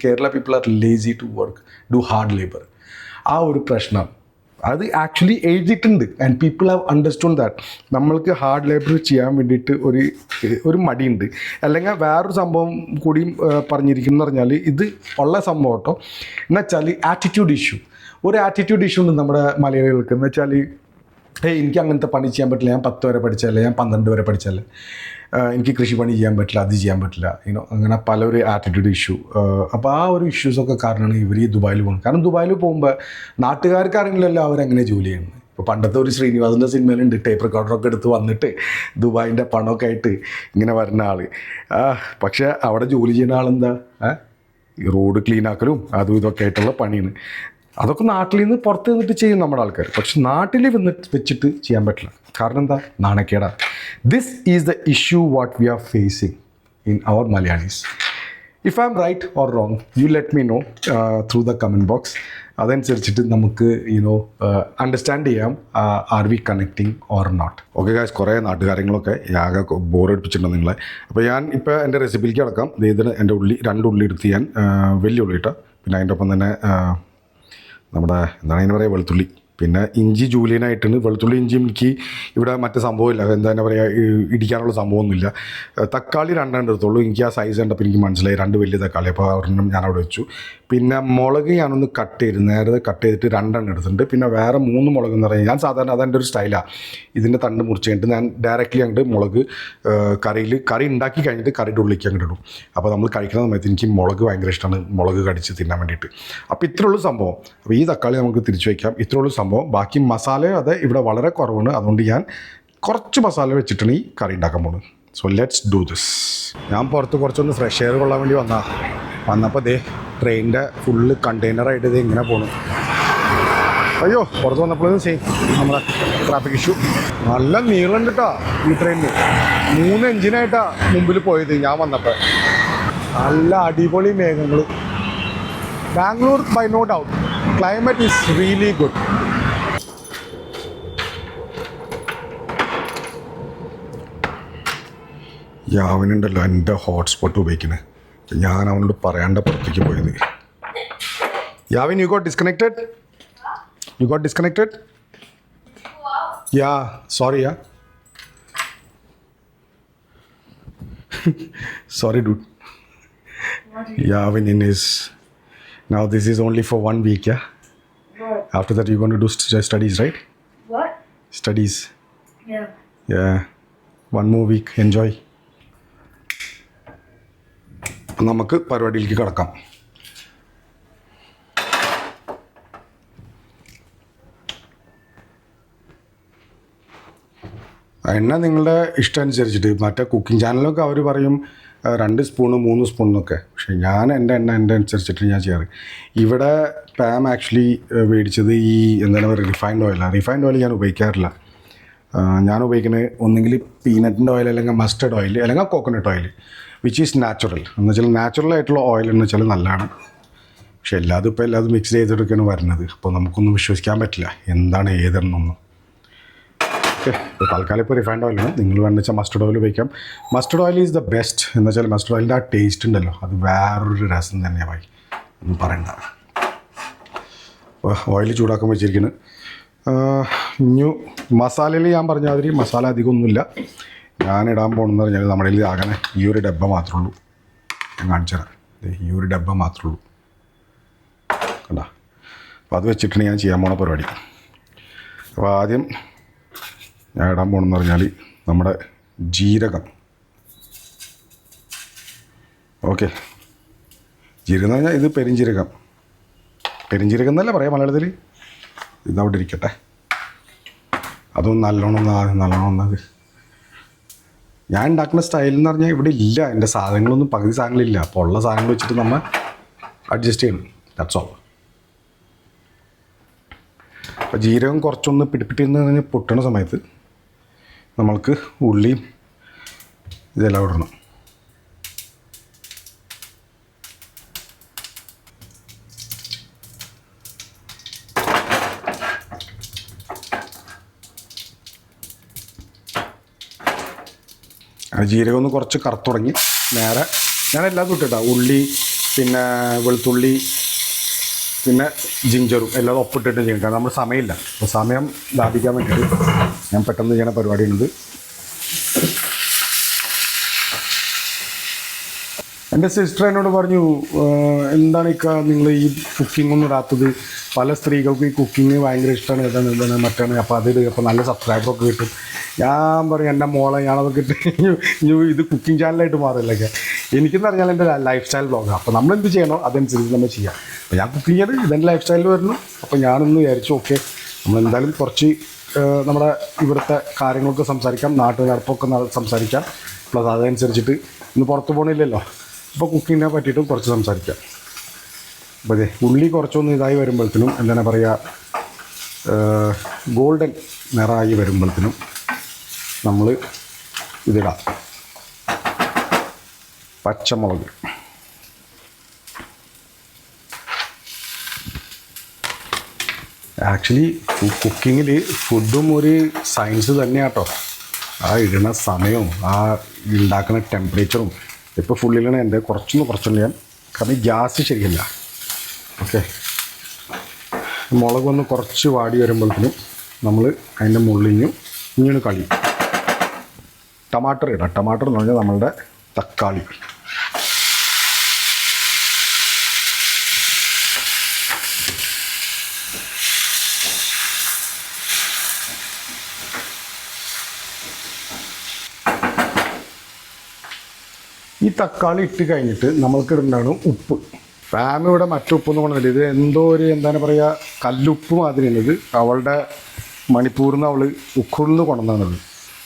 Kerala people are lazy to work, do hard labour. ആ ഒരു പ്രശ്നം അത് ആക്ച്വലി എഴുതിയിട്ടുണ്ട്. And people have understood that നമ്മൾക്ക് ഹാർഡ് ലേബർ ചെയ്യാൻ വേണ്ടിയിട്ട് ഒരു മടിയുണ്ട്. അല്ലെങ്കിൽ വേറൊരു സംഭവം കൂടിയും പറഞ്ഞിരിക്കുന്നു പറഞ്ഞാൽ, ഇത് ഉള്ള സംഭവം കേട്ടോ, എന്നുവെച്ചാൽ ആറ്റിറ്റ്യൂഡ് ഇഷ്യൂ. ഒരു ആറ്റിറ്റ്യൂഡ് ഇഷ്യൂ ഉണ്ട് നമ്മുടെ മലയാളികൾക്ക്. എന്ന് വെച്ചാൽ, എനിക്ക് അങ്ങനത്തെ പണി ചെയ്യാൻ പറ്റില്ല, ഞാൻ 10 വരെ പഠിച്ചല്ലേ, ഞാൻ 12 വരെ പഠിച്ചല്ലേ, എനിക്ക് കൃഷിപ്പണി ചെയ്യാൻ പറ്റില്ല, അത് ചെയ്യാൻ പറ്റില്ല, അങ്ങനെ പല ഒരു ആറ്റിറ്റ്യൂഡ് ഇഷ്യൂ. അപ്പോൾ ആ ഒരു ഇഷ്യൂസൊക്കെ കാരണമാണ് ഇവർ ഈ ദുബായിൽ പോകുന്നത്. കാരണം ദുബായിൽ പോകുമ്പോൾ നാട്ടുകാർക്കാണെങ്കിലല്ലോ അവരെങ്ങനെ ജോലി ചെയ്യുന്നത്. ഇപ്പോൾ പണ്ടത്തെ ഒരു ശ്രീനിവാസൻ്റെ സിനിമയിലുണ്ട്, ടേപ്പ് റെക്കോർഡറൊക്കെ എടുത്ത് വന്നിട്ട് ദുബായിൻ്റെ പണമൊക്കെ ആയിട്ട് ഇങ്ങനെ വരുന്ന ആൾ. പക്ഷേ അവിടെ ജോലി ചെയ്യുന്ന ആളെന്താ, ഈ റോഡ് ക്ലീനാക്കലും അതും ഇതൊക്കെ ആയിട്ടുള്ള പണിയാണ്. അതൊക്കെ നാട്ടിൽ നിന്ന് പുറത്ത് നിന്നിട്ട് ചെയ്യും നമ്മുടെ ആൾക്കാർ. പക്ഷെ നാട്ടിൽ വെച്ചിട്ട് ചെയ്യാൻ പറ്റില്ല. കാരണം എന്താ, നാണക്കേടാ. This is the issue what we are facing in our Malayalees. If I'm right or wrong, you let me know through the comment box. അതനുസരിച്ചിട്ട് നമുക്ക് അണ്ടർസ്റ്റാൻഡ് ചെയ്യാം, are we connecting or not. Okay guys, കുറേ നാട്ടുകാര്യങ്ങളൊക്കെ ആകെ ബോറടിപ്പിച്ചിട്ടുണ്ട് നിങ്ങളെ. അപ്പോൾ ഞാൻ ഇപ്പോൾ എൻ്റെ റെസിപ്പിയിലേക്ക് കിടക്കാം. ഇതിന് എൻ്റെ 2 ഉള്ളി എടുത്ത് ഞാൻ വലിയ ഉള്ളി ഇട്ട, പിന്നെ അതിൻ്റെ ഒപ്പം തന്നെ നമ്മുടെ എന്താണ് അതിന് പറയുക, വെളുത്തുള്ളി, പിന്നെ ഇഞ്ചി ജൂലിയനായിട്ടുണ്ട്. വെളുത്തുള്ളി ഇഞ്ചിയും എനിക്ക് ഇവിടെ മറ്റ് സംഭവമില്ല, എന്താ പറയുക, ഇടിക്കാനുള്ള സംഭവമൊന്നുമില്ല. തക്കാളി 2 എടുത്തുള്ളൂ. എനിക്ക് ആ സൈസ് കണ്ടപ്പോൾ എനിക്ക് മനസ്സിലായി 2 വലിയ തക്കാളി, അപ്പോൾ ഒരെണ്ണം ഞാനവിടെ വെച്ചു. പിന്നെ മുളക് ഞാനൊന്ന് കട്ട് ചെയ്ത് നേരത്തെ കട്ട് ചെയ്തിട്ട് 2 എടുത്തിട്ടുണ്ട്. പിന്നെ വേറെ 3 മുളക് എന്ന് പറയുന്നത് ഞാൻ സാധാരണ അതെൻ്റെ ഒരു സ്റ്റൈലാണ്. ഇതിൻ്റെ തണ്ട് മുറിച്ച് കഴിഞ്ഞിട്ട് ഞാൻ ഡയറക്റ്റ്ലി അങ്ങോട്ട് മുളക് കറി ഉണ്ടാക്കി കഴിഞ്ഞിട്ട് കറിയുടെ ഉള്ളിലേക്ക് അങ്ങോട്ട് ഇടും. അപ്പോൾ നമ്മൾ കഴിക്കുന്ന സമയത്ത് എനിക്ക് മുളക് ഭയങ്കര ഇഷ്ടമാണ്, മുളക് കടിച്ച് തിന്നാൻ വേണ്ടിയിട്ട്. അപ്പോൾ ഇത്രയുള്ള സംഭവം. അപ്പോൾ ഈ തക്കാളി നമുക്ക് തിരിച്ചു വയ്ക്കാം. ഇത്രയുള്ള സംഭവം. ബാക്കി മസാല അത് ഇവിടെ വളരെ കുറവാണ്, അതുകൊണ്ട് ഞാൻ കുറച്ച് മസാല വെച്ചിട്ടാണ് ഈ കറി ഉണ്ടാക്കാൻ പോകുന്നത്. So let's do this. ഞാൻ പുറത്ത് കുറച്ചൊന്ന് ഫ്രഷ് എയർ കൊള്ളാൻ വേണ്ടി വന്നപ്പോൾ ദേ ട്രെയിനിൻ്റെ ഫുള്ള് കണ്ടെയ്നറായിട്ട് ഇത് ഇങ്ങനെ പോണു. അയ്യോ, പുറത്ത് വന്നപ്പോഴും സെയിം നമ്മളെ ട്രാഫിക് ഇഷ്യൂ. നല്ല നീളമുണ്ട് കേട്ടോ ഈ ട്രെയിനിന്. 3 എഞ്ചിനായിട്ടാണ് മുമ്പിൽ പോയത് ഞാൻ വന്നപ്പോൾ. നല്ല അടിപൊളി മേഘങ്ങൾ. Bangalore by no doubt climate is really good. യാവനുണ്ടല്ലോ എൻ്റെ ഹോട്ട്സ്പോട്ട് ഉപയോഗിക്കുന്നത്. ഞാൻ അവനോട് പറയാണ്ട പുറത്തേക്ക് പോയത്. യാവിൻ, you got disconnected? You got disconnected? Wow. Yeah, sorry, yeah. Sorry, dude. Yeah, Vinin is... Now this is only for 1 week, yeah? What? After that you're going to do studies, right? What? Studies. Yeah. Yeah. 1 more week. Enjoy. നമുക്ക് പരിപാടിയിലേക്ക് കടക്കാം. എണ്ണ നിങ്ങളുടെ ഇഷ്ടം അനുസരിച്ചിട്ട്. മറ്റേ cooking ചാനലൊക്കെ അവർ പറയും 2 സ്പൂണ് 3 സ്പൂൺ എന്നൊക്കെ. പക്ഷേ ഞാൻ എൻ്റെ എണ്ണ അനുസരിച്ചിട്ട് ഞാൻ ചെയ്യാറ്. ഇവിടെ പാം ആക്ച്വലി മേടിച്ചത് ഈ എന്താണ് പറയുക, റിഫൈൻഡ് ഓയിലാണ്. റിഫൈൻഡ് ഓയിൽ ഞാൻ ഉപയോഗിക്കാറില്ല. ഞാൻ ഉപയോഗിക്കുന്നത് ഒന്നെങ്കിൽ പീനട്ടിൻ്റെ ഓയിൽ, അല്ലെങ്കിൽ മസ്റ്റർഡ് ഓയിൽ, അല്ലെങ്കിൽ coconut oil, which is natural. എന്ന് വെച്ചാൽ നാച്ചുറലായിട്ടുള്ള ഓയിൽ എന്ന് വെച്ചാൽ നല്ലതാണ്. പക്ഷേ എല്ലാതും മിക്സ് ചെയ്തിട്ടൊക്കെയാണ് വരുന്നത്. അപ്പോൾ നമുക്കൊന്നും വിശ്വസിക്കാൻ പറ്റില്ല എന്താണ് ഏതെന്നൊന്നും. ഓക്കെ, ഇപ്പോൾ തൽക്കാലം ഇപ്പോൾ റിഫൈൻഡ് ഓയിലാണ്. നിങ്ങൾ വേണമെന്ന് വെച്ചാൽ മസ്റ്റർഡ് ഓയിൽ ഉപയോഗിക്കാം. Mustard oil is the best. എന്ന് വെച്ചാൽ മസ്റ്റർഡ് ഓയിലിൻ്റെ ആ ടേസ്റ്റ് ഉണ്ടല്ലോ, അത് വേറൊരു രസം തന്നെയാണ്. ഒന്നും പറയണ്ട. ഓയിൽ ചൂടാക്കാൻ വെച്ചിരിക്കുന്നത്. ഇനി മസാലയിൽ ഞാൻ പറഞ്ഞ മാതിരി മസാല അധികമൊന്നുമില്ല. ഞാൻ ഇടാൻ പോകുന്നതെന്ന് പറഞ്ഞാൽ നമ്മുടെ കയ്യിൽ ആകെ ഈ ഒരു ഡബ്ബ മാത്രമേ ഉള്ളൂ. ഞാൻ കാണിച്ചു തരാം. ഈ ഒരു ഡബ്ബ മാത്രമേ ഉള്ളൂ, കണ്ടാ. അപ്പോൾ അത് വെച്ചിട്ടാണ് ഞാൻ ചെയ്യാൻ പോണ പരിപാടി. അപ്പോൾ ആദ്യം ഞാൻ ഇടാൻ പോകണമെന്ന് പറഞ്ഞാൽ നമ്മുടെ ജീരകം. ഓക്കെ, ജീരകം എന്ന് പറഞ്ഞാൽ ഇത് പെരിഞ്ജീരകം എന്നല്ല പറയാം മലയാളത്തിൽ. ഇതവിടെ ഇരിക്കട്ടെ. അതൊന്നും നല്ലോണം ഞാൻ ഉണ്ടാക്കുന്ന സ്റ്റൈൽ എന്ന് പറഞ്ഞാൽ ഇവിടെ ഇല്ല. എൻ്റെ സാധനങ്ങളൊന്നും പകുതി സാധനങ്ങളില്ല. അപ്പോൾ ഉള്ള സാധനങ്ങൾ വെച്ചിട്ട് നമ്മൾ അഡ്ജസ്റ്റ് ചെയ്യണം. That's all. അപ്പോൾ ജീരകം കുറച്ചൊന്ന് പിടിപ്പിട്ടിന്ന് പറഞ്ഞ് പൊട്ടണ സമയത്ത് നമ്മൾക്ക് ഉള്ളിയും ഇതെല്ലാം ഇടണം. ജീരകം ഒന്ന് കുറച്ച് കറുത്ത് തുടങ്ങി നേരെ ഞാൻ എല്ലാം ഇട്ടിട്ടാണ്. ഉള്ളി, പിന്നെ വെളുത്തുള്ളി, പിന്നെ ജിഞ്ചറും എല്ലാം ഒപ്പിട്ടിട്ട് ചെയ്യും. കാരണം നമ്മൾ സമയമില്ല. അപ്പോൾ സമയം ലാഭിക്കാൻ വേണ്ടിയിട്ട് ഞാൻ പെട്ടെന്ന് ചെയ്യണ പരിപാടിയുണ്ട്. എൻ്റെ സിസ്റ്റർ എന്നോട് പറഞ്ഞു, എന്താണ് നിങ്ങൾ ഈ കുക്കിംഗ് ഒന്നും ഇടാത്തത്? പല സ്ത്രീകൾക്കും ഈ കുക്കിങ് ഭയങ്കര ഇഷ്ടമാണ്, എന്താണ് മറ്റാണ്. അപ്പോൾ അതിൽ അപ്പോൾ നല്ല സബ്സ്ക്രൈബറൊക്കെ കിട്ടും. ഞാൻ പറയും, എൻ്റെ മോളെ ഞാനതൊക്കെ ഇട്ട് ഇത് കുക്കിംഗ് ചാനലായിട്ട് മാറില്ലൊക്കെ. എനിക്കെന്ന് പറഞ്ഞാൽ എൻ്റെ ലൈഫ് സ്റ്റൈൽ ബ്ലോഗാണ്. അപ്പോൾ നമ്മളെന്ത് ചെയ്യണോ അതനുസരിച്ച് നമ്മൾ ചെയ്യാം. അപ്പോൾ ഞാൻ കുക്കിംഗ് ചെയ്ത് ഇതെൻ്റെ ലൈഫ് സ്റ്റൈലിൽ വരുന്നു. അപ്പോൾ ഞാനൊന്ന് വിചാരിച്ചു, ഓക്കെ നമ്മളെന്തായാലും കുറച്ച് നമ്മുടെ ഇവിടുത്തെ കാര്യങ്ങളൊക്കെ സംസാരിക്കാം, നാട്ടു നടപ്പൊക്കെ സംസാരിക്കാം. പ്ലസ് അതനുസരിച്ചിട്ട് ഇന്ന് പുറത്ത് പോകണില്ലല്ലോ, അപ്പോൾ കുക്കിങ്ങിനെ പറ്റിയിട്ടും കുറച്ച് സംസാരിക്കാം. അപ്പോൾ അതെ, ഉള്ളി കുറച്ചൊന്ന് ഇതായി വരുമ്പോഴത്തേനും എന്താണ് പറയുക, ഗോൾഡൻ നിറമായി വരുമ്പോഴത്തേനും നമ്മൾ ഇതിടാം. പച്ചമുളക്, ആക്ച്വലി കുക്കിങ്ങിൽ ഫുഡും ഒരു സയൻസ് തന്നെയാട്ടോ. ആ ഇടുന്ന സമയവും ആ ഉണ്ടാക്കുന്ന ടെമ്പറേച്ചറും. ഇപ്പോൾ ഫുള്ളിലാണ് എൻ്റെ കുറച്ചൊന്നും ഞാൻ, കാരണം ഗ്യാസ് ശരിയല്ല. ഓക്കെ, മുളകൊന്ന് കുറച്ച് വാടി വരുമ്പോഴത്തേനും നമ്മൾ അതിൻ്റെ മുള്ളിഞ്ഞും ഇങ്ങനെ കളി ടമാറ്റർ ഇടാം. ടമാറ്റർ എന്ന് പറഞ്ഞാൽ നമ്മളുടെ തക്കാളി. ഈ തക്കാളി ഇട്ട് കഴിഞ്ഞിട്ട് നമ്മൾക്ക് ഇടുന്നതാണ് ഉപ്പ്. ഫാം ഇവിടെ മറ്റുപ്പൊന്നും കൊണ്ടുവന്നില്ല. ഇത് എന്തോ ഒരു എന്താണ് പറയുക, കല്ലുപ്പ് മാതിരിയുള്ളത്. അവളുടെ മണിപ്പൂരിൽ നിന്ന് അവൾ ഉക്കുളിൽ നിന്ന് കൊണ്ടുവന്നത്.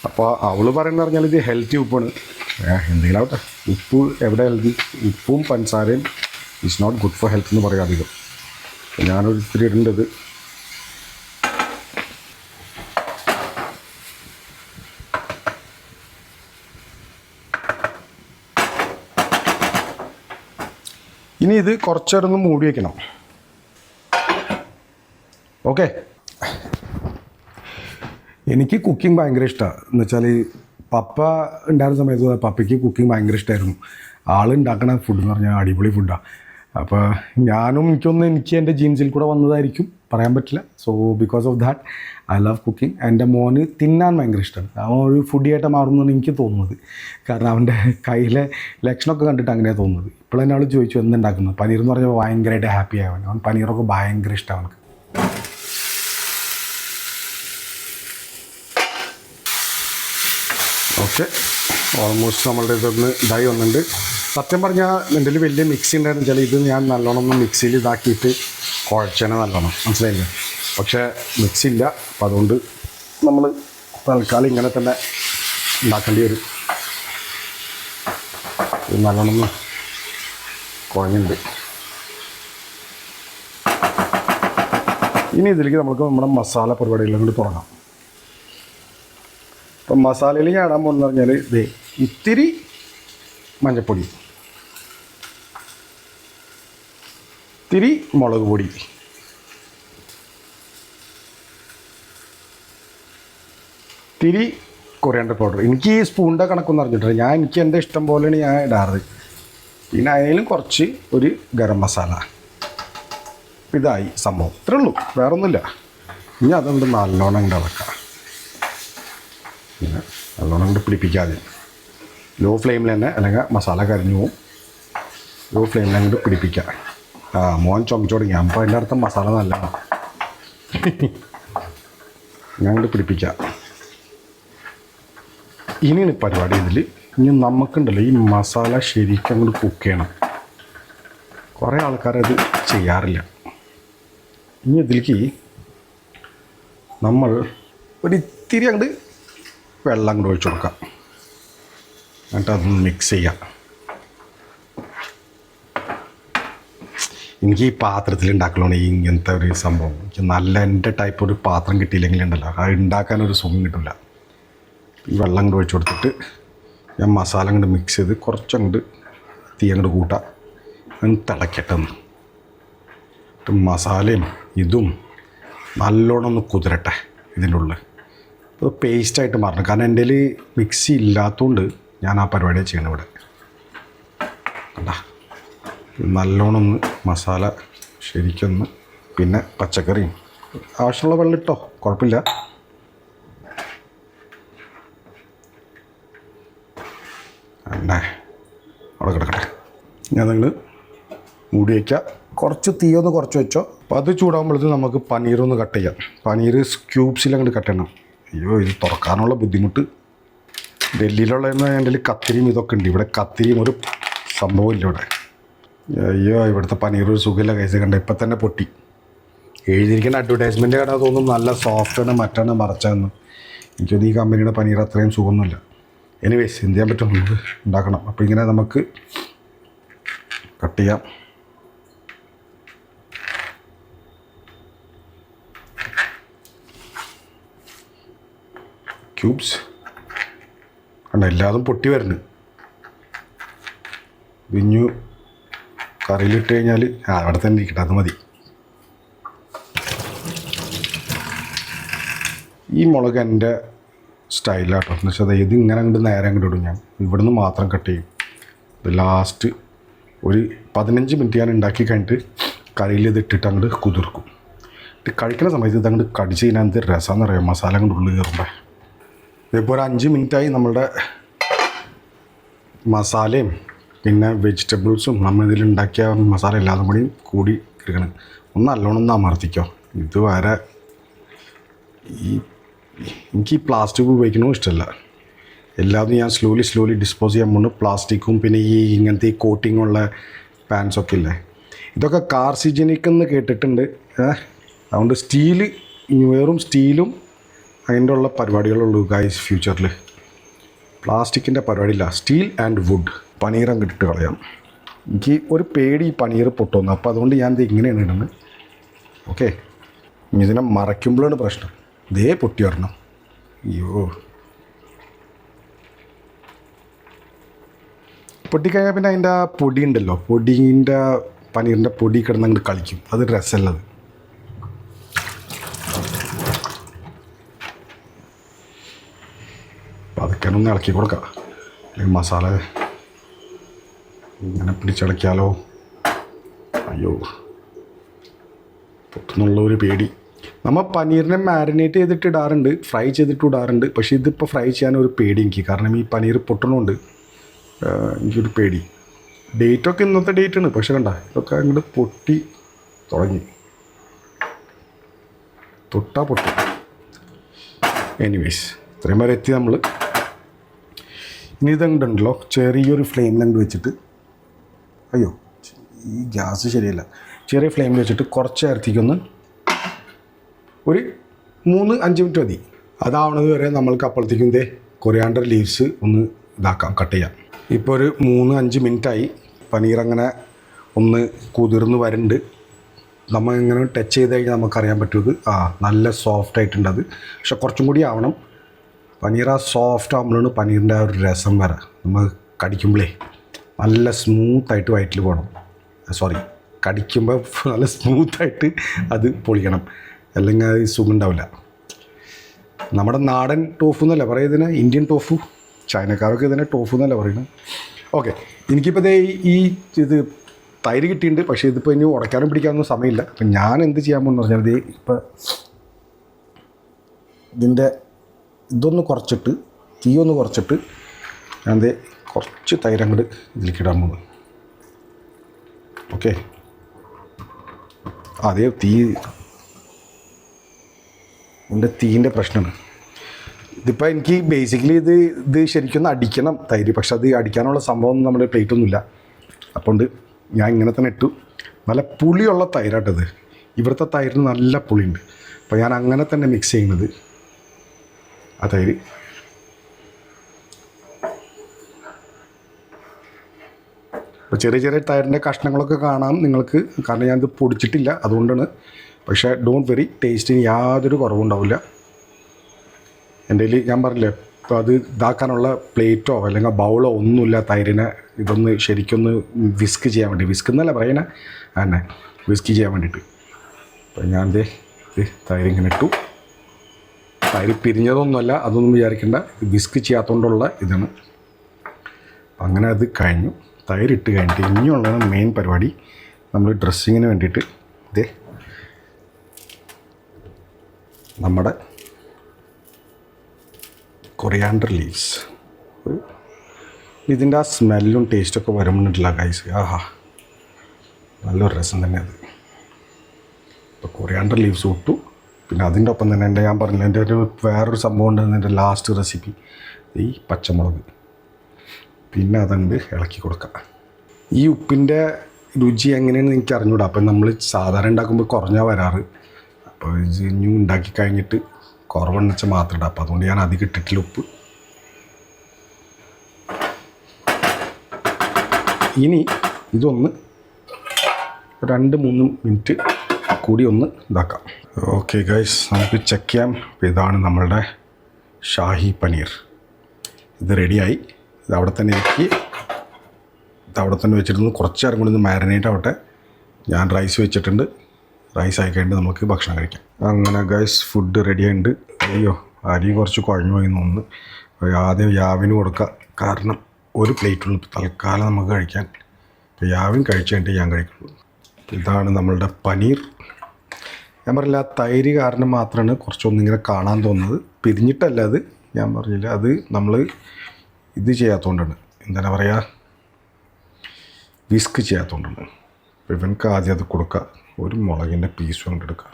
അപ്പോൾ അവൾ പറയുന്നത് പറഞ്ഞാൽ ഇത് ഹെൽത്തി ഉപ്പാണ്. എന്തെങ്കിലും ആവട്ടെ, ഉപ്പ് എവിടെ ഹെൽത്തി? ഉപ്പും പഞ്ചസാരയും it's not good for health എന്ന് പറയാം അധികം. ഞാനൊരു ഇത്തിരി ഇടേണ്ടത്. ഇനി ഇത് കുറച്ചേരൊന്ന് മൂടി വയ്ക്കണം. ഓക്കെ. എനിക്ക് കുക്കിംഗ് ഭയങ്കര ഇഷ്ടമാണ്. എന്ന് വെച്ചാൽ പപ്പ ഉണ്ടായിരുന്ന സമയത്ത് പപ്പയ്ക്ക് കുക്കിംഗ് ഭയങ്കര ഇഷ്ടമായിരുന്നു. ആൾ ഉണ്ടാക്കുന്ന ഫുഡ് എന്ന് പറഞ്ഞാൽ അടിപൊളി ഫുഡാണ്. അപ്പോൾ എനിക്ക് എൻ്റെ ജീൻസിൽ കൂടെ വന്നതായിരിക്കും, പറയാൻ പറ്റില്ല. So because of that I love cooking. എൻ്റെ മോന് തിന്നാൻ ഭയങ്കര ഇഷ്ടമാണ്. അവൻ ഒരു ഫുഡിയായിട്ട് മാറുന്നതാണ് എനിക്ക് തോന്നുന്നത്. കാരണം അവൻ്റെ കയ്യിലെ ലക്ഷണമൊക്കെ കണ്ടിട്ട് അങ്ങനെയാണ് തോന്നുന്നത്. ഇപ്പോൾ തന്നെ അവൾ ചോദിച്ചു എന്തുണ്ടാക്കുന്നത്. പനീർ എന്ന് പറഞ്ഞാൽ ഭയങ്കരമായിട്ട് ഹാപ്പി ആവാൻ. അവൻ പനീറൊക്കെ ഭയങ്കര ഇഷ്ടമാണ് അവൾക്ക്. ഓക്കെ, ഓൾമോസ്റ്റ് നമ്മളുടെ ഇതൊന്ന് ഇതായി വന്നിട്ടുണ്ട്. സത്യം പറഞ്ഞാൽ എൻ്റെ വലിയ മിക്സി ഉണ്ടായിരുന്നു വെച്ചാൽ ഇത് ഞാൻ നല്ലോണം ഒന്ന് മിക്സിയിൽ ഇതാക്കിയിട്ട് കുഴച്ചേനെ നല്ലോണം, മനസ്സിലായില്ലേ? പക്ഷേ മിക്സി ഇല്ല. അപ്പോൾ അതുകൊണ്ട് നമ്മൾ തൽക്കാലം ഇങ്ങനെ തന്നെ ഉണ്ടാക്കേണ്ടി വരും. ഇത് നല്ലോണം ഒന്ന് കുഴഞ്ഞിട്ടുണ്ട്. ഇനി ഇതിലേക്ക് നമുക്ക് നമ്മുടെ മസാല പരിപാടികളും കൂടി തുടങ്ങാം. അപ്പം മസാലയിൽ ഞാൻ ഇടാൻ പോകുന്നത് പറഞ്ഞാൽ ഇത് ഇത്തിരി മഞ്ഞൾപ്പൊടി, ഇത്തിരി മുളക് പൊടി, ഇത്തിരി കൊറിയാണ്ടർ പൗഡർ. എനിക്ക് ഈ സ്പൂണിൻ്റെ കണക്കൊന്നും അറിഞ്ഞിട്ടില്ല. എനിക്ക് എൻ്റെ ഇഷ്ടം പോലെയാണ് ഞാൻ ഇടാറ്. പിന്നെ അതിലും കുറച്ച് ഒരു ഗരം മസാല. ഇതായി സംഭവം. ഇത്രേ ഉള്ളൂ, വേറൊന്നുമില്ല. ഇനി അതുകൊണ്ട് നല്ലോണം കൊണ്ട് ഇളക്കാം. പിന്നെ നല്ലോണം കൊണ്ട് പിടിപ്പിക്കാതെ ലോ ഫ്ലെയിമിൽ തന്നെ, അല്ലെങ്കിൽ മസാല കരിഞ്ഞു പോവും. ലോ ഫ്ലെയിമിൽ അങ്ങോട്ട് പിടിപ്പിക്കുക. മോൻ ചുമച്ചു തുടങ്ങി. അപ്പോൾ അതിൻ്റെ അർത്ഥം മസാല നല്ലതാണ്. ഞാൻ അങ്ങോട്ട് പിടിപ്പിക്കാം. ഇനിയാണ് പരിപാടി. ഇതിൽ ഇനി നമുക്കുണ്ടല്ലോ ഈ മസാല ശരിക്കും അങ്ങോട്ട് കുക്ക് ചെയ്യണം. കുറേ ആൾക്കാരത് ചെയ്യാറില്ല. ഇനി ഇതിലേക്ക് നമ്മൾ ഒരിത്തിരി അങ്ങോട്ട് വെള്ളം അങ്ങോട്ട് ഒഴിച്ചു കൊടുക്കാം. എന്നിട്ട് അതൊന്ന് മിക്സ് ചെയ്യാം. എനിക്ക് ഈ പാത്രത്തിൽ ഉണ്ടാക്കലാണ് ഈ ഇങ്ങനത്തെ ഒരു സംഭവം. എനിക്ക് നല്ല എൻ്റെ ടൈപ്പ് ഒരു പാത്രം കിട്ടിയില്ലെങ്കിൽ ഉണ്ടല്ലോ അത് ഉണ്ടാക്കാനൊരു സുഖം കിട്ടില്ല. ഈ വെള്ളം അങ്ങോട്ട് ഒഴിച്ചു കൊടുത്തിട്ട് ഞാൻ മസാല അങ്ങോട്ട് മിക്സ് ചെയ്ത് കുറച്ചങ്ങോട്ട് തീ അങ്ങോട്ട് കൂട്ടാം. അങ്ങ് തിളക്കട്ടെന്ന്. മസാലയും ഇതും നല്ലോണം ഒന്ന് കുതിരട്ടെ ഇതിൻ്റെ ഉള്ളിൽ. ഇപ്പോൾ പേസ്റ്റായിട്ട് മാറണം. കാരണം എൻ്റെ കയ്യിൽ മിക്സി ഇല്ലാത്തതുകൊണ്ട് ഞാൻ ആ പരിപാടിയാണ് ചെയ്യണം ഇവിടെ. കണ്ടാ നല്ലോണം ഒന്ന് മസാല ശരിക്കൊന്ന്, പിന്നെ പച്ചക്കറിയും ആവശ്യമുള്ള വെള്ളം ഇട്ടോ, കുഴപ്പമില്ല. അല്ലേ അവിടെ കിടക്കട്ടെ. ഞാൻ നിങ്ങൾ മൂടി വയ്ക്കുക. കുറച്ച് തീയൊന്ന് കുറച്ച് വെച്ചോ. അപ്പോൾ അത് ചൂടാകുമ്പോഴത്തേക്കും നമുക്ക് പനീറൊന്ന് കട്ട് ചെയ്യാം. പനീർ ക്യൂബ്സിൽ അങ്ങോട്ട് കട്ട് ചെയ്യണം. അയ്യോ ഇത് തുറക്കാനുള്ള ബുദ്ധിമുട്ട്. ഡൽഹിയിലുള്ളതെന്ന് എൻ്റെ കയ്യിൽ കത്തിരിയും ഇതൊക്കെ ഉണ്ട്. ഇവിടെ കത്തിരിയും ഒരു സംഭവമില്ല ഇവിടെ. അയ്യോ ഇവിടുത്തെ പനീർ ഒരു സുഖമില്ല കൈസ്. കണ്ട ഇപ്പം തന്നെ പൊട്ടി. എഴുതിയിരിക്കുന്ന അഡ്വർടൈസ്മെൻറ്റ് കണ്ടാൽ തോന്നും നല്ല സോഫ്റ്റാണ് മറ്റാണ് മറച്ചാന്ന്. എനിക്കൊന്നും ഈ കമ്പനിയുടെ പനീർ അത്രയും സുഖമൊന്നുമില്ല. എനിവേസ് എന്ത് ചെയ്യാൻ പറ്റും, നമുക്ക് ഉണ്ടാക്കണം. അപ്പോൾ ഇങ്ങനെ നമുക്ക് കട്ട് ചെയ്യാം. ക്യൂബ്സ് കണ്ട എല്ലാതും പൊട്ടി വരുന്നു. വിഞ്ഞു കറിയിലിട്ട് കഴിഞ്ഞാൽ അവിടെ തന്നെ ഇരിക്കട്ടെ, അത് മതി. ഈ മുളക് എൻ്റെ സ്റ്റൈലാട്ടോ. എന്ന് വെച്ചാൽ ഇത് ഇങ്ങനെ അങ്ങോട്ട് നേരെ അങ്ങോട്ട് ഇടും. ഞാൻ ഇവിടുന്ന് മാത്രം കട്ട് ചെയ്യും. ഇത് ലാസ്റ്റ് ഒരു 15 മിനിറ്റ് ഞാൻ ഉണ്ടാക്കി കഴിഞ്ഞിട്ട് കറിയിൽ ഇത് ഇട്ടിട്ട് അങ്ങോട്ട് കുതിർക്കും. കഴിക്കുന്ന സമയത്ത് ഇതങ്ങോട്ട് കടിച്ച് കഴിഞ്ഞാൽ എന്ത് രസമാണെന്ന് അറിയാം, മസാല കൊണ്ട് ഉള്ളിൽ കയറുമ്പോൾ. ഇതിപ്പോൾ ഒരു 5 മിനിറ്റായി നമ്മളുടെ മസാലയും പിന്നെ വെജിറ്റബിൾസും നമ്മൾ ഇതിലുണ്ടാക്കിയ മസാല എല്ലാതും കൂടി എടുക്കണം. ഒന്ന് നല്ലോണം ഒന്ന് അമർത്തിക്കോ. ഇത് വരെ എനിക്ക് ഈ പ്ലാസ്റ്റിക് ഉപയോഗിക്കണവും ഇഷ്ടമല്ല. എല്ലാതും ഞാൻ സ്ലോലി ഡിസ്പോസ് ചെയ്യാൻ പോകുന്നു. പ്ലാസ്റ്റിക്കും പിന്നെ ഇങ്ങനത്തെ ഈ കോട്ടിങ്ങുള്ള പാൻസൊക്കെ ഇല്ലേ, ഇതൊക്കെ കാർസിജനിക് എന്ന് കേട്ടിട്ടുണ്ട്. അതുകൊണ്ട് സ്റ്റീല്, വെറും സ്റ്റീലും അതിൻ്റെ ഉള്ള പരിപാടികളുള്ളൂ ഗൈസ് ഫ്യൂച്ചറിൽ. പ്ലാസ്റ്റിക്കിൻ്റെ പരിപാടിയില്ല. Steel and would. പനീർ അങ്ങ് ഇട്ടിട്ട് കളയാം. എനിക്ക് ഒരു പേടി ഈ പനീർ പൊട്ടുന്നു, അപ്പോൾ അതുകൊണ്ട് ഞാൻ ഇത് ഇങ്ങനെയാണ് ഇടുന്നത്. ഓക്കെ, ഇതിനെ മറയ്ക്കുമ്പോഴാണ് പ്രശ്നം. ഇതേ പൊട്ടി വരണം. അയ്യോ, പൊട്ടിക്കഴിഞ്ഞാൽ പിന്നെ അതിൻ്റെ ആ പൊടി ഉണ്ടല്ലോ, പനീറിൻ്റെ പൊടി കിടന്നങ്ങോട്ട് കളിക്കും. അത് രസമല്ലത്. അപ്പം അതൊക്കെ ഒന്ന് ഇളക്കി കൊടുക്കാം. അല്ലെങ്കിൽ മസാല ഇങ്ങനെ പിടിച്ചടക്കിയാലോ. അയ്യോ, പൊട്ടുന്നുള്ളൊരു പേടി. നമ്മൾ പനീറിനെ മാരിനേറ്റ് ചെയ്തിട്ട് ഇടാറുണ്ട്, ഫ്രൈ ചെയ്തിട്ട് ഇടാറുണ്ട്. പക്ഷേ ഇതിപ്പോൾ ഫ്രൈ ചെയ്യാനൊരു പേടി എനിക്ക്. കാരണം ഈ പനീർ പൊട്ടണമുണ്ട് എനിക്കൊരു പേടി. ഡേറ്റൊക്കെ ഇന്നത്തെ ഡേറ്റാണ്, പക്ഷെ കണ്ട ഇതൊക്കെ അങ്ങോട്ട് പൊട്ടി തുടങ്ങി. തൊട്ടാ പൊട്ടി. എനിവേസ്, ഇത്രയും വരെ എത്തി നമ്മൾ. ഇനി ഇതുണ്ടല്ലോ ചെറിയൊരു ഫ്ലെയിമിലങ്ങ് വെച്ചിട്ട്, അയ്യോ ഈ ഗ്യാസ് ശരിയല്ല, ചെറിയ ഫ്ലെയിമിൽ വെച്ചിട്ട് കുറച്ച് നേരത്തേക്കൊന്ന് ഒരു 3-5 മിനിറ്റ് മതി. അതാവണത് വരെ നമ്മൾക്ക് അപ്പോഴത്തേക്കും കൊറിയാണ്ടർ ലീവ്സ് ഒന്ന് ഇതാക്കാം, കട്ട് ചെയ്യാം. ഇപ്പോൾ ഒരു 3-5 മിനിറ്റായി. പനീർ അങ്ങനെ ഒന്ന് കുതിർന്ന് വരുന്നുണ്ട്. നമ്മൾ ഇങ്ങനെ ടച്ച് ചെയ്ത് കഴിഞ്ഞാൽ നമുക്കറിയാൻ പറ്റുന്നത് നല്ല സോഫ്റ്റ് ആയിട്ടുണ്ട് അത്. പക്ഷെ കുറച്ചും കൂടി ആവണം. പനീർ സോഫ്റ്റ് ആകുമ്പോഴാണ് പനീറിൻ്റെ ഒരു രസം വരാം. നമ്മൾ കടിക്കുമ്പോഴേ നല്ല സ്മൂത്തായിട്ട് വയറ്റിൽ പോകണം. കടിക്കുമ്പോൾ നല്ല സ്മൂത്തായിട്ട് അത് പൊളിക്കണം, അല്ലെങ്കിൽ അത് സുഖം ഉണ്ടാവില്ല. നമ്മുടെ നാടൻ ടോഫു എന്നല്ല പറയുന്നതിന്, ഇന്ത്യൻ ടോഫു. ചൈനക്കാരൊക്കെ ഇതിനെ ടോഫു എന്നല്ല പറയുന്നത്. ഓക്കെ, എനിക്കിപ്പോൾ ഇത് തൈര് കിട്ടിയിട്ടുണ്ട്. പക്ഷേ ഇതിപ്പോൾ ഇനി ഉടയ്ക്കാനും പിടിക്കാനൊന്നും സമയമില്ല. അപ്പം ഞാൻ എന്ത് ചെയ്യാൻ പോകുന്നു പറഞ്ഞാൽ, ഇപ്പം ഇതൊന്ന് കുറച്ചിട്ട്, തീയൊന്ന് കുറച്ചിട്ട് ഞാൻ കുറച്ച് തൈര് അങ്ങോട്ട് ഇതിലേക്ക് ഇടാൻ പോകുന്നു. ഓക്കെ, അതേ തീൻ്റെ പ്രശ്നമാണ്. ഇതിപ്പോൾ എനിക്ക് ബേസിക്കലി ഇത് ശരിക്കും അടിക്കണം തൈര്. പക്ഷെ അത് അടിക്കാനുള്ള സംഭവം നമ്മുടെ പ്ലേറ്റൊന്നുമില്ല. അതുകൊണ്ട് ഞാൻ ഇങ്ങനെ തന്നെ ഇട്ടു. നല്ല പുളിയുള്ള തൈരാട്ടത്. ഇവിടുത്തെ തൈരിന് നല്ല പുളിയുണ്ട്. അപ്പോൾ ഞാൻ അങ്ങനെ തന്നെ മിക്സ് ചെയ്യുന്നത് ആ തൈര്. അപ്പോൾ ചെറിയ തൈരിൻ്റെ കഷ്ണങ്ങളൊക്കെ കാണാം നിങ്ങൾക്ക്, കാരണം ഞാനിത് പൊടിച്ചിട്ടില്ല, അതുകൊണ്ടാണ്. പക്ഷേ ഡോണ്ട് വെറി, ടേസ്റ്റിന് യാതൊരു കുറവുണ്ടാവില്ല. എൻ്റെ കയ്യിൽ ഞാൻ പറഞ്ഞില്ലേ, ഇപ്പോൾ അത് ഇതാക്കാനുള്ള പ്ലേറ്റോ അല്ലെങ്കിൽ ബൗളോ ഒന്നുമില്ല. തൈരിനെ ഇതൊന്ന് ശരിക്കൊന്ന് വിസ്ക് ചെയ്യാൻ വേണ്ടി, വിസ്ക് എന്നല്ല പറയുന്നത്, തന്നെ വിസ്ക് ചെയ്യാൻ വേണ്ടിയിട്ട്. അപ്പോൾ ഞാൻ തൈര് ഇങ്ങനെ ഇട്ടു. തൈര് പിരിഞ്ഞതൊന്നുമല്ല, അതൊന്നും വിചാരിക്കേണ്ട. വിസ്ക് ചെയ്യാത്തതുകൊണ്ടുള്ള ഇതാണ്. അങ്ങനെ അത് കഴിഞ്ഞു. തൈരിട്ട് കഴിഞ്ഞിട്ട് ഇനിയുള്ളതാണ് മെയിൻ പരിപാടി. നമ്മൾ ഡ്രസ്സിങ്ങിന് വേണ്ടിയിട്ട് നമ്മുടെ കൊറിയാണ്ടർ ലീവ്സ്. ഇതിൻ്റെ ആ സ്മെല്ലും ടേസ്റ്റൊക്കെ വരുമ്പോണ്ടില്ല ഗൈസ്, നല്ലൊരു രസം തന്നെ അത്. ഇപ്പോൾ കൊറിയാണ്ടർ ലീവ്സ് ഇട്ടു. പിന്നെ അതിൻ്റെ ഒപ്പം തന്നെ ഞാൻ പറഞ്ഞില്ല, എൻ്റെ ഒരു വേറൊരു സംഭവം ഉണ്ട്. എൻ്റെ ലാസ്റ്റ് റെസിപ്പി ഈ പച്ചമുളക്. പിന്നെ അതുണ്ട് ഇളക്കി കൊടുക്കുക. ഈ ഉപ്പിൻ്റെ രുചി എങ്ങനെയാണെന്ന് എനിക്ക് അറിഞ്ഞൂടാ. അപ്പം നമ്മൾ സാധാരണ ഉണ്ടാക്കുമ്പോൾ കുറഞ്ഞാൽ വരാറ്. അപ്പോൾ ഇനി ഉണ്ടാക്കി കഴിഞ്ഞിട്ട് കുറവെണ്ണച്ച മാത്രം ഇടാം. അപ്പോൾ അതുകൊണ്ട് ഞാൻ അധികം ഇട്ടിട്ടില്ല ഉപ്പ്. ഇനി ഇതൊന്ന് 2-3 മിനിറ്റ് കൂടി ഒന്ന് ഇതാക്കാം. ഓക്കെ ഗൈസ്, നമുക്ക് ചെക്ക് ചെയ്യാം. ഇതാണ് നമ്മളുടെ ഷാഹി പനീർ. ഇത് റെഡിയായി. ഇത് അവിടെ തന്നെ വെച്ചിട്ട് കുറച്ച് നേരം കൂടി ഒന്ന് മാരിനേറ്റ് ആവട്ടെ. ഞാൻ റൈസ് വെച്ചിട്ടുണ്ട്. റൈസ് ആയി കഴിഞ്ഞിട്ട് നമുക്ക് ഭക്ഷണം കഴിക്കാം. അങ്ങനെ ഗൈസ്, ഫുഡ് റെഡിയായിട്ടുണ്ട്. അയ്യോ, അരി കുറച്ച് കുഴഞ്ഞു പോയി തോന്നുന്നു. ആദ്യം യാവിന് കൊടുക്കുക, കാരണം ഒരു പ്ലേറ്റുള്ളൂ തൽക്കാലം നമുക്ക് കഴിക്കാൻ. അപ്പോൾ യാവിൻ കഴിച്ച് കഴിഞ്ഞിട്ട് ഞാൻ കഴിക്കുള്ളൂ. ഇതാണ് നമ്മളുടെ പനീർ. ഞാൻ പറഞ്ഞില്ല ആ തൈര് കാരണം മാത്രമാണ് കുറച്ചൊന്നിങ്ങനെ കാണാൻ തോന്നുന്നത്. പിരിഞ്ഞിട്ടല്ല അത്, ഞാൻ പറഞ്ഞില്ല, അത് നമ്മൾ ഇത് ചെയ്യാത്തതുകൊണ്ടാണ്, എന്താണ് പറയുക, വിസ്ക് ചെയ്യാത്തതുകൊണ്ടാണ്. അപ്പോൾ ഇവനക്ക് ആദ്യം അത് കൊടുക്കുക, ഒരു മുളകിൻ്റെ പീസ് കൊണ്ടെടുക്കുക.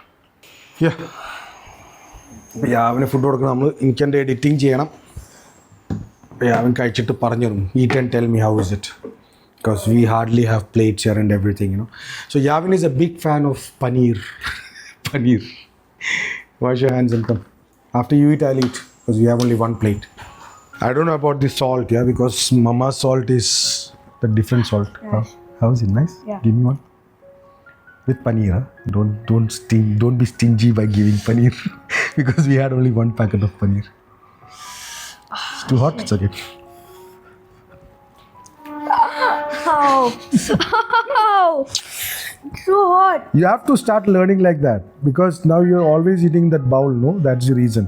യാവിന് ഫുഡ് കൊടുക്കണം. എനിക്ക് എൻ്റെ എഡിറ്റിംഗ് ചെയ്യണം. യാവൻ കഴിച്ചിട്ട് പറഞ്ഞു തരും, eat and tell me how is it, because we hardly have plates here and everything, So Yavin is a big fan of paneer. Paneer. Wash your hands and come. After you eat, I'll eat, because we have only one plate. I don't know about the salt, because Mama's salt is the different salt. Yes. How is it? Nice? Yeah. Give me one. With paneer, huh? Don't be stingy by giving paneer, because we had only one packet of paneer. It's too hot. It's okay. Ow! Ow! So hot. You have to start learning like that, because now you're always eating that bowl, no? That's the reason.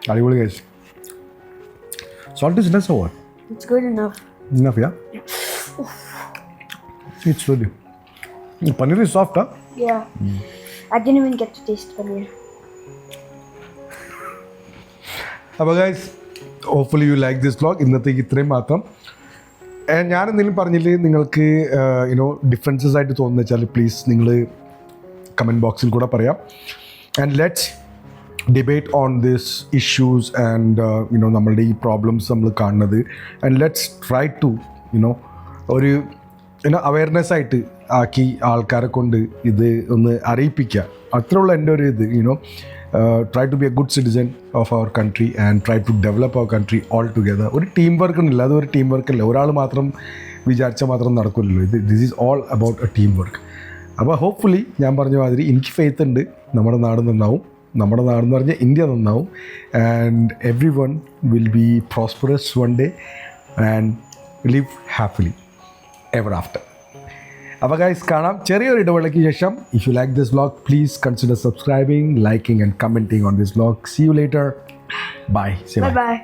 Are you guys? Salt is less or what? It's good enough. Enough, yeah? It's slowly. Paneer is soft, huh? Yeah. I didn't even get to taste paneer. അപ്പോൾ guys, hopefully U like this vlog. ഇന്നത്തേക്ക് ഇത്രയും മാത്രം. ഞാൻ എന്തെങ്കിലും പറഞ്ഞില്ലേ നിങ്ങൾക്ക് differences ആയിട്ട് തോന്നുന്നു വെച്ചാൽ പ്ലീസ് നിങ്ങൾ കമൻറ്റ് ബോക്സിൽ കൂടെ പറയാം. And let's debate on this issues and നമ്മളുടെ ഈ പ്രോബ്ലംസ് നമ്മൾ കാണുന്നത്. ആൻഡ് ലെറ്റ്സ് ട്രൈ ടു ഒരു അവയർനെസ് ആയിട്ട് ആക്കി ആൾക്കാരെ കൊണ്ട് ഇത് ഒന്ന് അറിയിപ്പിക്കുക. അത്രയുള്ള എൻ്റെ ഒരു ഇത് try to be a good citizen of our country and try to develop our country all together. ഒരു ടീം വർക്ക് ഉണ്ടല്ലോ, അതൊരു ടീം വർക്ക് അല്ല, ഒരാൾ മാത്രം വിചാരിച്ചാൽ മാത്രം നടക്കില്ലല്ലോ. This is all about a team work. അപ്പോൾ ഹോപ്പ്ഫുള്ളി ഞാൻ പറഞ്ഞ മാതിരി എനിക്ക് ഫെയ്ത്ത് ഉണ്ട് നമ്മുടെ നാട് നന്നാവും. നമ്മുടെ നാടെന്ന് പറഞ്ഞാൽ ഇന്ത്യ നന്നാവും. And everyone will be prosperous one day and live happily ever after. അപ്പോൾ ഗൈസ്, കാണാം ചെറിയൊരു ഇടവേളയ്ക്ക് ശേഷം. If you like this vlog, please consider subscribing, liking and commenting on this vlog. See you later. Bye. Bye bye.